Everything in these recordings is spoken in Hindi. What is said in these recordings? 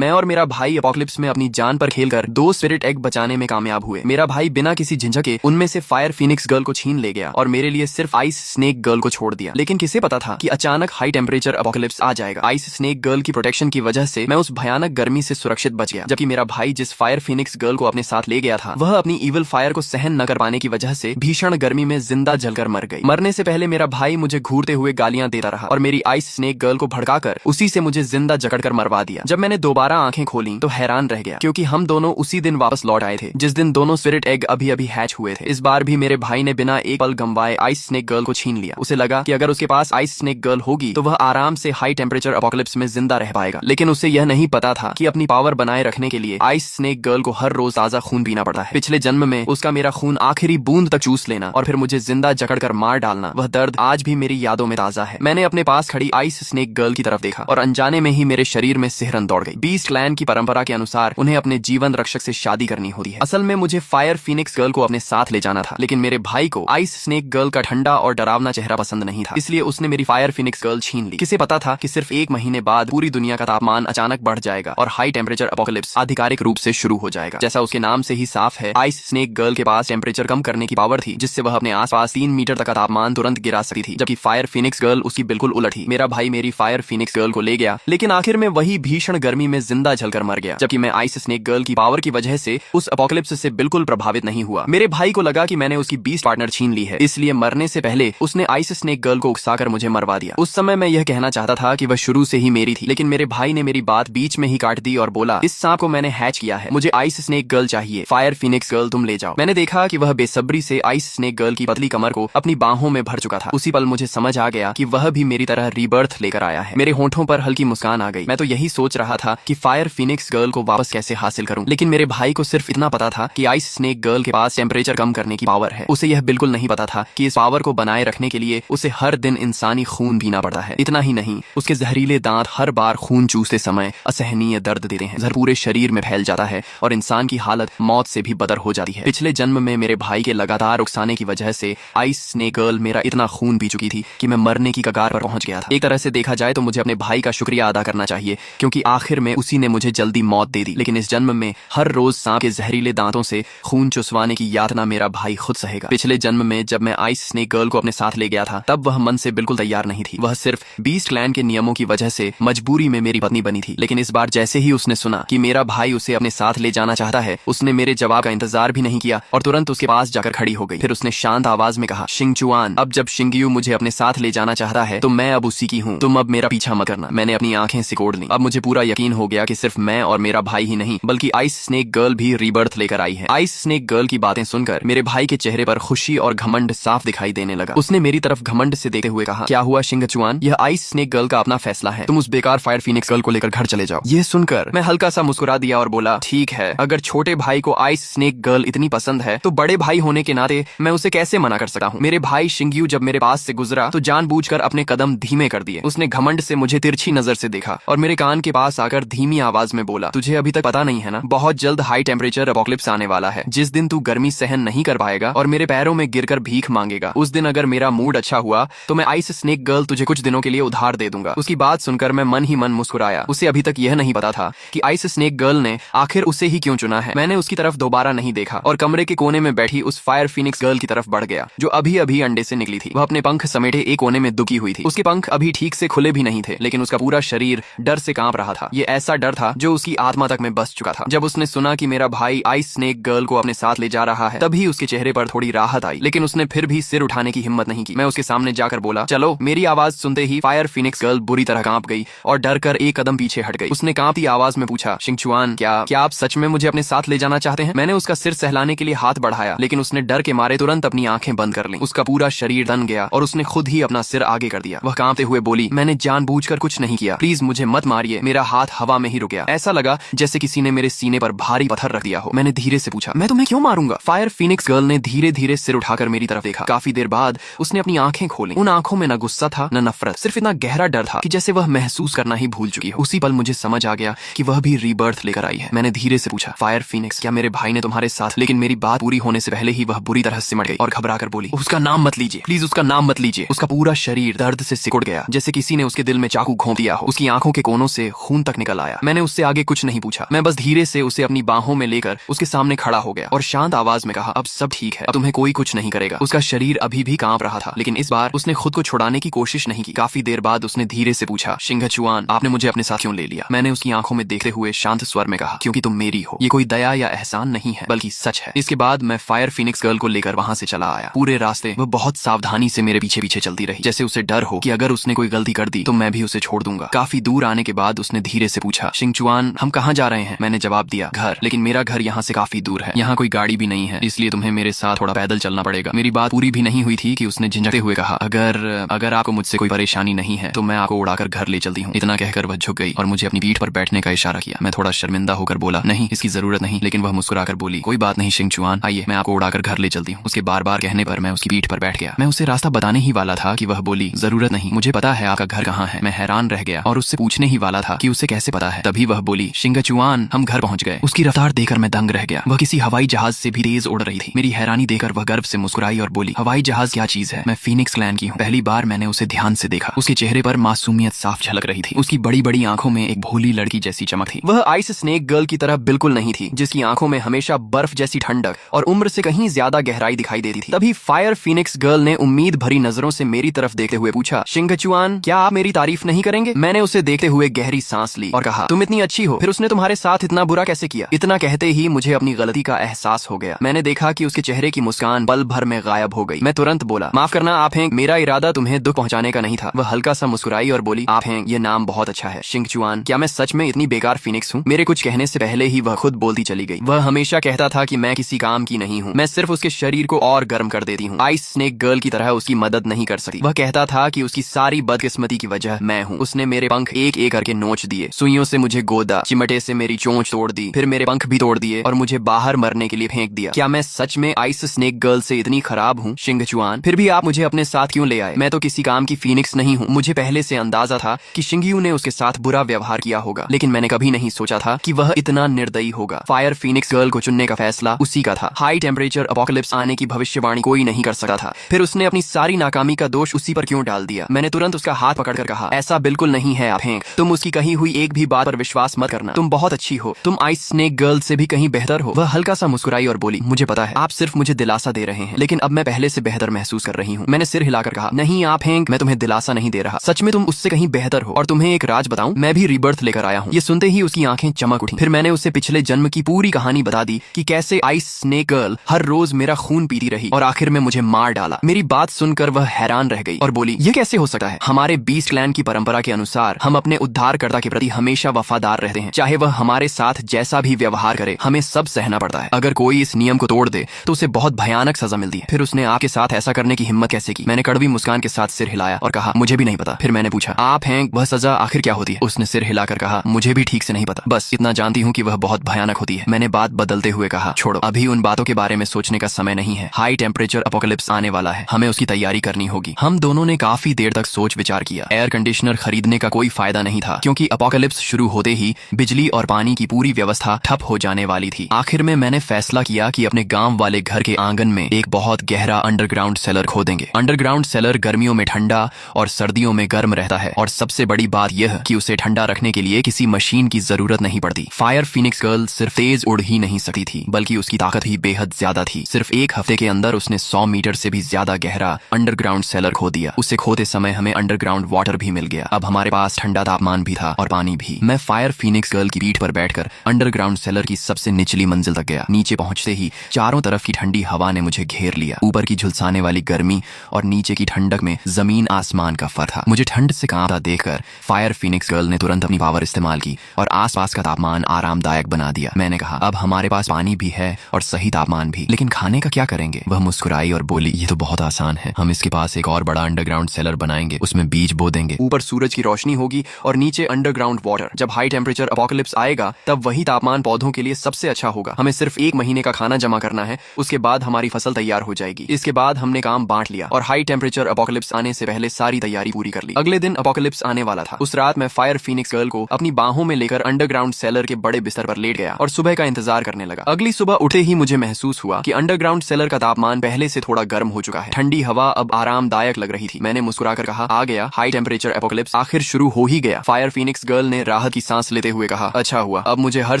मैं और मेरा भाई अपोकलिप्स में अपनी जान पर खेलकर 2 स्पिरिट एग बचाने में कामयाब हुए। मेरा भाई बिना किसी झिझके उनमें से फायर फिनिक्स गर्ल को छीन ले गया और मेरे लिए सिर्फ आइस स्नेक गर्ल को छोड़ दिया। लेकिन किसे पता था कि अचानक हाई टेम्परेचर अपोकलिप्स आ जाएगा। आइस स्नेक गर्ल की प्रोटेक्शन की वजह से मैं उस भयानक गर्मी से सुरक्षित बच गया, जबकि मेरा भाई जिस फायर फिनिक्स गर्ल को अपने साथ ले गया था वह अपनी इविल फायर को सहन न कर पाने की वजह से भीषण गर्मी में जिंदा जलकर मर गई। मरने से पहले मेरा भाई मुझे घूरते हुए गालियां देता रहा और मेरी आइस स्नेक गर्ल को भड़काकर उसी से मुझे जिंदा जकड़कर मरवा दिया। जब मैंने दोबारा आंखें खोली तो हैरान रह गया, क्योंकि हम दोनों उसी दिन वापस लौट आए थे जिस दिन दोनों स्पिरिट एग अभी अभी हैच हुए थे। इस बार भी मेरे भाई ने बिना एक पल गंवाए आइस स्नेक गर्ल को छीन लिया। उसे लगा कि अगर उसके पास आइस स्नेक गर्ल होगी तो वह आराम से हाई टेम्परेचर अपोकलिप्स में जिंदा रह पाएगा। लेकिन उसे यह नहीं पता था कि अपनी पावर बनाए रखने के लिए आइस स्नेक गर्ल को हर रोज ताजा खून पीना पड़ता है। पिछले जन्म में उसका मेरा खून आखिरी बूंद तक चूस लेना और फिर मुझे जिंदा जकड़कर मार डालना, वह दर्द आज भी मेरी यादों में ताजा है। मैंने अपने पास खड़ी आइस स्नेक गर्ल की तरफ देखा और अनजाने में ही मेरे शरीर में सिहरन दौड़ गई। बीस्ट क्लैन की परंपरा के अनुसार उन्हें अपने जीवन रक्षक से शादी करनी होती है। असल में मुझे फायर फिनिक्स गर्ल को अपने साथ ले जाना था, लेकिन मेरे भाई को आइस स्नेक गर्ल का ठंडा और डरावना चेहरा पसंद नहीं था, इसलिए उसने मेरी फायर फिनिक्स गर्ल छीन ली। किसे पता था कि सिर्फ 1 महीने बाद पूरी दुनिया का तापमान अचानक बढ़ जाएगा और हाई टेम्परेचर अपोकलिप्स आधिकारिक रूप से शुरू हो जाएगा। जैसा उसके नाम से ही साफ है, आइस स्नेक गर्ल के पास टेम्परेचर कम करने की पावर थी, जिससे वह अपने आसपास 3 मीटर तक का तापमान तुरंत गिरा सकती थी, जबकि फायर फिनिक्स गर्ल उसकी बिल्कुल उलट थी। मेरा भाई मेरी फायर फिनिक्स गर्ल को ले गया, लेकिन आखिर में वही भीषण गर्मी में जिंदा जलकर मर गया, जबकि मैं आइस स्नेक गर्ल की पावर की वजह से उस अपोकलिप्स से बिल्कुल प्रभावित नहीं हुआ। मेरे भाई को लगा कि मैंने उसकी बीस्ट पार्टनर छीन ली है, इसलिए मरने से पहले उसने आइस स्नेक गर्ल को उकसाकर मुझे मरवा दिया। उस समय मैं यह कहना चाहता था कि वह शुरू से ही मेरी थी, लेकिन मेरे भाई ने मेरी बात बीच में ही काट दी और बोला, इस सांप को मैंने हैच किया है, मुझे आइस स्नेक गर्ल चाहिए, फायर फिनिक्स गर्ल तुम ले जाओ। मैंने देखा कि वह बेसब्री से आइस स्नेक गर्ल की पतली कमर को अपनी बाहों में भर चुका था। उसी पल मुझे समझ आ गया कि वह भी मेरी तरह रीबर्थ लेकर आया है। मेरे होंठों पर हल्की मुस्कान आ गई। मैं तो यही सोच रहा था कि फायर फिनिक्स गर्ल को वापस कैसे हासिल करूं, लेकिन मेरे भाई को सिर्फ इतना पता था कि आइस स्नेक गर्ल के पास टेम्परेचर कम करने की पावर है। उसे यह बिल्कुल नहीं पता था कि इस पावर को बनाए रखने के लिए उसे हर दिन इंसानी खून पीना पड़ता है। इतना ही नहीं, उसके जहरीले दांत हर बार खून चूसते समय असहनीय दर्द देते हैं, जहर पूरे शरीर में फैल जाता है और इंसान की हालत मौत से भी बदतर हो जाती है। पिछले जन्म में मेरे भाई के लगातार उकसाने की वजह से आइस स्नेक गर्ल मेरा इतना खून पी चुकी थी कि मैं मरने की कगार पर पहुंच गया था। एक तरह से देखा जाए तो मुझे अपने भाई का शुक्रिया अदा करना चाहिए, क्योंकि आखिर में उसी ने मुझे जल्दी मौत दे दी। लेकिन इस जन्म में हर रोज सांप के जहरीले दांतों से खून चुसवाने की यातना मेरा भाई खुद सहेगा। पिछले जन्म में जब मैं आइस स्नेक गर्ल को अपने साथ ले गया था, तब वह मन से बिल्कुल तैयार नहीं थी। वह सिर्फ बीस्ट क्लैन के नियमों की वजह से मजबूरी में मेरी पत्नी बनी थी। लेकिन इस बार जैसे ही उसने सुना कि मेरा भाई उसे अपने साथ ले जाना चाहता है, उसने मेरे जवाब का इंतजार भी नहीं किया और तुरंत उसके पास जाकर खड़ी हो गई। फिर उसने शांत आवाज में कहा, शिंगचुआन, अब जब शिंगयू मुझे अपने साथ ले जाना चाहता है तो मैं अब उसी की हूँ, तुम अब मेरा पीछा मत करना। मैंने अपनी आंखें सिकोड़ ली। अब मुझे पूरा यकीन हो गया कि सिर्फ मैं और मेरा भाई ही नहीं, बल्कि आइस स्नेक गर्ल भी रीबर्थ लेकर आई है। आइस स्नेक गर्ल की बातें सुनकर मेरे भाई के चेहरे पर खुशी और घमंड साफ दिखाई देने लगा। उसने मेरी तरफ घमंड से देखते हुए कहा, क्या हुआ शिंगचुआन, यह आइस स्नेक गर्ल का अपना फैसला है, तुम उस बेकार फायर फिनिक्स गर्ल को लेकर घर चले जाओ। यह सुनकर मैं हल्का सा मुस्कुरा दिया और बोला, ठीक है, अगर छोटे भाई को आइस स्नेक गर्ल इतनी पसंद है तो बड़े भाई होने के नाते मैं उसे कैसे मना कर सकता हूँ। मेरे भाई शिंगयू जब मेरे पास से गुजरा तो जानबूझकर अपने कदम धीमे कर दिए। उसने घमंड से मुझे तिरछी नजर से देखा और मेरे कान के पास आकर धीमी आवाज में बोला, तुझे अभी तक पता नहीं है ना, बहुत जल्द हाई टेम्परेचर अपोकलिप्स आने वाला है। जिस दिन तू गर्मी सहन नहीं कर पाएगा और मेरे पैरों में गिरकर भीख मांगेगा, उस दिन अगर मेरा मूड अच्छा हुआ तो मैं आइस स्नेक गर्ल तुझे कुछ दिनों के लिए उधार दे दूंगा। उसकी बात सुनकर मैं मन ही मन मुस्कुराया। उसे अभी तक यह नहीं पता था कि आइस स्नेक गर्ल ने आखिर उसे ही क्यों चुना है। मैंने उसकी तरफ दोबारा नहीं देखा और कमरे के कोने में बैठी उस फायर फिनिक्स गर्ल की तरफ बढ़ गया, जो अभी अभी अंडे से निकली थी। वह अपने पंख समेटे एक कोने में दुखी हुई थी। उसके पंख अभी ठीक से खुले भी नहीं थे, लेकिन उसका पूरा शरीर डर से कांप रहा था। ये ऐसा डर था जो उसकी आत्मा तक में बस चुका था। जब उसने सुना कि मेरा भाई आइस स्नेक गर्ल को अपने साथ ले जा रहा है, तभी उसके चेहरे पर थोड़ी राहत आई, लेकिन उसने फिर भी सिर उठाने की हिम्मत नहीं की। मैं उसके सामने जाकर बोला, चलो। मेरी आवाज सुनते ही फायर फिनिक्स गर्ल बुरी तरह कांप गई और डर कर एक कदम पीछे हट गई। उसने कांपती आवाज में पूछा, शिंगचुआन, क्या आप सच में मुझे अपने साथ ले जाना चाहते हैं? मैंने उसका सिर सहलाने के लिए हाथ बढ़ाया, लेकिन उसने डर के मारे तुरंत अपनी आंखें बंद कर ली। उसका पूरा शरीर दन गया और उसने खुद ही अपना सिर आगे कर दिया। वह कांपते हुए बोली, मैंने जानबूझकर कुछ नहीं किया, प्लीज मुझे मत मारिए। मेरा हाथ हवा में ही रुक गया। ऐसा लगा जैसे किसी ने मेरे सीने पर भारी पत्थर रख दिया हो। मैंने धीरे से पूछा, मैं तुम्हें क्यों मारूंगा? फायर फिनिक्स गर्ल ने धीरे धीरे सिर उठाकर मेरी तरफ देखा। काफी देर बाद उसने अपनी आंखें खोली। उन आंखों में न गुस्सा था न नफरत, सिर्फ इतना गहरा डर था कि जैसे वह महसूस करना ही भूल चुकी हो। उसी पल मुझे समझ आ गया कि वह भी रीबर्थ लेकर आई है। मैंने धीरे से पूछा, फायर फिनिक्स, क्या मेरे भाई ने तुम्हारे साथ? लेकिन मेरी बात पूरी होने से पहले ही वह बुरी तरह सिमट गई और घबरा कर बोली, उसका नाम मत लीजिए, प्लीज उसका नाम मत लीजिए। उसका पूरा शरीर दर्द से सिकुड़ गया, जैसे किसी ने उसके दिल में चाकू घोंप दिया हो। उसकी आंखों के कोनों से खून तक निकल आया। आया। मैंने उससे आगे कुछ नहीं पूछा, मैं बस धीरे से उसे अपनी बाहों में लेकर उसके सामने खड़ा हो गया और शांत आवाज में कहा, अब सब ठीक है, अब तुम्हें कोई कुछ नहीं करेगा। उसका शरीर अभी भी कांप रहा था, लेकिन इस बार उसने खुद को छुड़ाने की कोशिश नहीं की। काफी देर बाद उसने धीरे से पूछा, शिंगचुआन, आपने मुझे अपने साथ क्यों ले लिया? मैंने उसकी आंखों में देखते हुए शांत स्वर में कहा, क्योंकि तुम मेरी हो। ये कोई दया या एहसान नहीं है, बल्कि सच है। इसके बाद मैं फायर फिनिक्स गर्ल को लेकर वहां से चला आया। पूरे रास्ते वह बहुत सावधानी से मेरे पीछे पीछे चलती रही, जैसे उसे डर हो कि अगर उसने कोई गलती कर दी तो मैं भी उसे छोड़ दूंगा। काफी दूर आने के बाद उसने धीरे से पूछा, शिंगचुआन, हम कहाँ जा रहे हैं? मैंने जवाब दिया, घर, लेकिन मेरा घर यहाँ से काफी दूर है, यहाँ कोई गाड़ी भी नहीं है, इसलिए तुम्हें मेरे साथ थोड़ा पैदल चलना पड़ेगा। मेरी बात पूरी भी नहीं हुई थी कि उसने झिझकते हुए कहा, अगर आपको मुझसे कोई परेशानी नहीं है तो मैं आपको उड़ाकर घर ले चलती हूँ। इतना कहकर वह झुक गई और मुझे अपनी पीठ पर बैठने का इशारा किया। मैं थोड़ा शर्मिंदा होकर बोला, नहीं, इसकी जरूरत नहीं, लेकिन वह मुस्कुराकर बोली, कोई बात नहीं शिंगचुआन, आइए, मैं आपको उड़ाकर घर ले चलती हूँ। उसके बार बार कहने पर मैं उसकी पीठ पर बैठ गया। मैं उसे रास्ता बताने ही वाला था कि वह बोली, जरूरत नहीं, मुझे पता है आपका घर कहाँ है। मैं हैरान रह गया और उससे पूछने ही वाला था कि उसे कैसे पता है। तभी वह बोली, शिंगचुआन, हम घर पहुंच गए। उसकी रफ्तार देखकर मैं दंग रह गया। वह किसी हवाई जहाज से भी तेज उड़ रही थी। मेरी हैरानी देखकर वह गर्व से मुस्कुराई और बोली, हवाई जहाज क्या चीज है? मैं फीनिक्स क्लैन की हूँ। पहली बार मैंने उसे ध्यान से देखा। उसके चेहरे पर मासूमियत साफ झलक रही थी। उसकी बड़ी बड़ी आंखों में एक भोली लड़की जैसी चमक थी। वह आइस स्नेक गर्ल की तरह बिल्कुल नहीं थी, जिसकी आंखों में हमेशा बर्फ जैसी ठंडक और उम्र से कहीं ज्यादा गहराई दिखाई देती थी। तभी फायर फिनिक्स गर्ल ने उम्मीद भरी नजरों से मेरी तरफ देखते हुए पूछा, शिंगचुआन, क्या आप मेरी तारीफ नहीं करेंगे? मैंने उसे देखते हुए गहरी सांस ली और कहा, तुम इतनी अच्छी हो, फिर उसने तुम्हारे साथ इतना बुरा कैसे किया? इतना कहते ही मुझे अपनी गलती का एहसास हो गया। मैंने देखा कि उसके चेहरे की मुस्कान पल भर में गायब हो गई। मैं तुरंत बोला, माफ करना आप हैं, मेरा इरादा तुम्हें दुख पहुंचाने का नहीं था। वह हल्का सा मुस्कुराई और बोली, आप हैं, ये नाम बहुत अच्छा है। शिंगचुआन, क्या मैं सच में इतनी बेकार फिनिक्स हूँ? मेरे कुछ कहने से पहले ही वह खुद बोलती चली गई। वह हमेशा कहता था कि मैं किसी काम की नहीं हूँ, मैं सिर्फ उसके शरीर को और गर्म कर देती हूँ। आइस स्नेक गर्ल की तरह उसकी मदद नहीं कर सकती। वह कहता था कि उसकी सारी बदकिस्मती की वजह मैं हूँ। उसने मेरे पंख एक एक करके नोच दिए, सुइयों से मुझे गोदा, चिमटे से मेरी चोंच तोड़ दी, फिर मेरे पंख भी तोड़ दिए और मुझे बाहर मरने के लिए फेंक दिया। क्या मैं सच में आइस स्नेक गर्ल से इतनी खराब हूँ? शिंगचुआन, फिर भी आप मुझे अपने साथ क्यों ले आए? मैं तो किसी काम की फीनिक्स नहीं हूँ। मुझे पहले से अंदाजा था कि शिंगयू ने उसके साथ बुरा व्यवहार किया होगा, लेकिन मैंने कभी नहीं सोचा था कि वह इतना निर्दयी होगा। फायर फीनिक्स गर्ल को चुनने का फैसला उसी का था। हाई टेम्परेचर अपोकलिप्स आने की भविष्यवाणी कोई नहीं कर सकता था। फिर उसने अपनी सारी नाकामी का दोष उसी पर क्यों डाल दिया? मैंने तुरंत उसका हाथ पकड़कर कहा, ऐसा बिल्कुल नहीं है आप हैं। तुम उसकी कही हुई एक भी बात पर विश्वास मत करना। तुम बहुत अच्छी हो, तुम आइस स्नेक गर्ल से भी कहीं बेहतर हो। वह हल्का सा मुस्कुराई और बोली, मुझे पता है, आप सिर्फ मुझे दिलासा दे रहे हैं, लेकिन अब मैं पहले से बेहतर महसूस कर रही हूँ। मैंने सिर हिलाकर कहा, नहीं आप हैं, मैं तुम्हें दिलासा नहीं दे रहा। सच में तुम उससे कहीं बेहतर हो। और तुम्हें एक राज बताऊं, मैं भी रीबर्थ लेकर आया हूँ। ये सुनते ही उसकी आंखें चमक उठी। फिर मैंने उसे पिछले जन्म की पूरी कहानी बता दी कि कैसे आइस स्नेक गर्ल हर रोज मेरा खून पीती रही और आखिर में मुझे मार डाला। मेरी बात सुनकर वह हैरान रह गई और बोली, ये कैसे हो सकता है? हमारे बीस्ट क्लैन की परंपरा के अनुसार हम अपने उद्धारकर्ता के प्रति हमेशा वफादार रहते हैं, चाहे वह हमारे साथ जैसा भी व्यवहार करे, हमें सब सहना पड़ता है। अगर कोई इस नियम को तोड़ दे तो उसे बहुत भयानक सजा मिलती है। फिर उसने आपके साथ ऐसा करने की हिम्मत कैसे की? मैंने कड़वी मुस्कान के साथ सिर हिलाया और कहा, मुझे भी नहीं पता। फिर मैंने पूछा, आप हैं, वह सजा आखिर क्या होती है? उसने सिर हिलाकर कहा, मुझे भी ठीक से नहीं पता, बस इतना जानती हूँ कि वह बहुत भयानक होती है। मैंने बात बदलते हुए कहा, छोड़ो, अभी उन बातों के बारे में सोचने का समय नहीं है। हाई टेम्परेचर अपोकलिप्स आने वाला है, हमें उसकी तैयारी करनी होगी। हम दोनों ने काफी देर तक सोच विचार किया। एयर कंडीशनर खरीदने का कोई फायदा नहीं था, क्योंकि अपोकलिप्स शुरू होते ही बिजली और पानी की पूरी व्यवस्था ठप हो जाने वाली थी। आखिर में मैंने फैसला किया कि अपने गांव वाले घर के आंगन में एक बहुत गहरा अंडरग्राउंड सेलर खोदेंगे। अंडरग्राउंड सेलर गर्मियों में ठंडा और सर्दियों में गर्म रहता है, और सबसे बड़ी बात यह कि उसे ठंडा रखने के लिए किसी मशीन की जरूरत नहीं पड़ती। फायर फीनिक्स गर्ल सिर्फ तेज उड़ ही नहीं सकती थी, बल्कि उसकी ताकत भी बेहद ज्यादा थी। सिर्फ एक हफ्ते के अंदर उसने 100 मीटर से भी ज्यादा गहरा अंडरग्राउंड सेलर खो दिया। उसे खोते समय हमें अंडरग्राउंड वाटर भी मिल गया। अब हमारे पास ठंडा तापमान भी था और पानी भी। मैं फायर फीनिक्स गर्ल की पीठ पर बैठकर अंडरग्राउंड सेलर की सबसे निचली मंजिल तक गया। नीचे पहुंचते ही चारों तरफ की ठंडी हवा ने मुझे घेर लिया। ऊपर की झुलसाने वाली गर्मी और नीचे की ठंडक में जमीन आसमान का फर्क था। मुझे ठंड से कांपता देखकर फायर फीनिक्स गर्ल ने तुरंत अपनी पावर इस्तेमाल की और आसपास का तापमान आरामदायक बना दिया। मैंने कहा, अब हमारे पास पानी भी है और सही तापमान भी, लेकिन खाने का क्या करेंगे? वह मुस्कुराई और बोली, ये तो बहुत आसान है। हम इसके पास एक और बड़ा अंडरग्राउंड सेलर बनाएंगे, उसमें बीज बो देंगे, ऊपर सूरज की रोशनी होगी और नीचे अंडरग्राउंड वाटर। जब हाई टेम्परेचर अपोकलिप्स आएगा तब वही तापमान पौधों के लिए सबसे अच्छा होगा। हमें सिर्फ 1 महीने का खाना जमा करना है, उसके बाद हमारी फसल तैयार हो जाएगी। इसके बाद हमने काम बांट लिया और हाई टेम्परेचर अपोकलिप्स आने से पहले सारी तैयारी पूरी कर ली। अगले दिन अपोकलिप्स आने वाला था। उस रात मैं फायर फीनिक्स गर्ल को अपनी बाहों में लेकर अंडरग्राउंड सेलर के बड़े बिस्तर पर लेट गया और सुबह का इंतजार करने लगा। अगली सुबह उठते ही मुझे महसूस हुआ कि अंडरग्राउंड सेलर का तापमान पहले से थोड़ा गर्म हो चुका है। ठंडी हवा अब आरामदायक लग रही थी। मैंने मुस्कुराकर कहा, आ गया, हाई टेम्परेचर एपोकलिप्स आखिर शुरू हो ही गया। फायर फीनिक्स गर्ल ने राहत की सांस लेते हुए कहा, अच्छा हुआ, अब मुझे हर